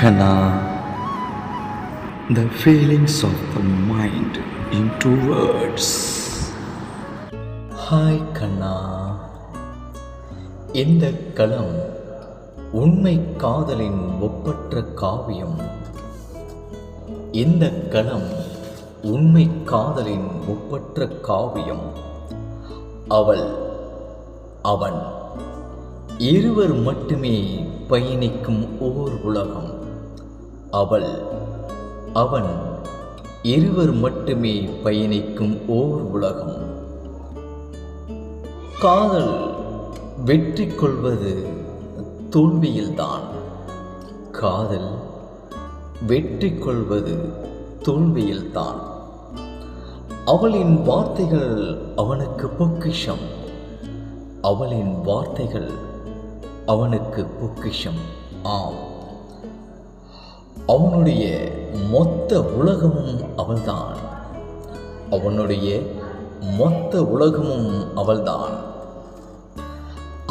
Kana, the feelings of the mind into words. Hi Kanna, இந்த களம் உண்மை காதலின் ஒப்பற்ற காவியம். இந்த களம் உண்மை காதலின் ஒப்பற்ற காவியம். அவள் அவன் இருவர் மட்டுமே பயணிக்கும் ஓர் உலகம். அவள் அவன் இருவர் மட்டுமே பயணிக்கும் ஓர் உலகம். காதல் வெற்றி கொள்வது தோல்வியில்தான். காதல் வெற்றி கொள்வது தோல்வியில்தான். அவளின் வார்த்தைகள் அவனுக்கு பொக்கிஷம். அவளின் வார்த்தைகள் அவனுக்கு பொக்கிஷம். ஆம், அவனுடைய மொத்த உலகமும் அவள்தான். அவனுடைய மொத்த உலகமும் அவள்தான்.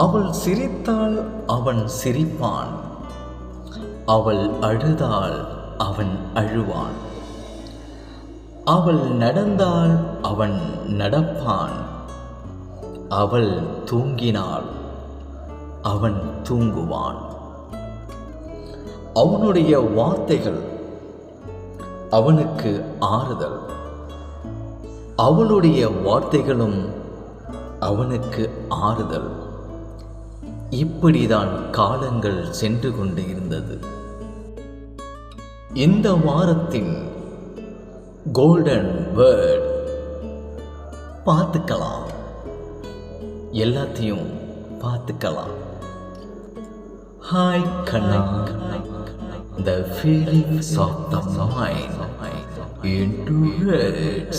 அவள் சிரித்தால் அவன் சிரிப்பான். அவள் அழுதால் அவன் அழுவான். அவள் நடந்தால் அவன் நடப்பான். அவள் தூங்கினாள் அவன் தூங்குவான். அவனுடைய வார்த்தைகள் அவனுக்கு ஆறுதல். அவளுடைய வார்த்தைகளும் அவனுக்கு ஆறுதல். இப்படிதான் காலங்கள் சென்று கொண்டு இருந்தது. இந்த வாரத்தின் கோல்டன் வேர்ட் பார்த்துக்கலாம். எல்லாத்தையும் பார்த்துக்கலாம். ஹாய் கண்ணா, the feelings of the mind into words.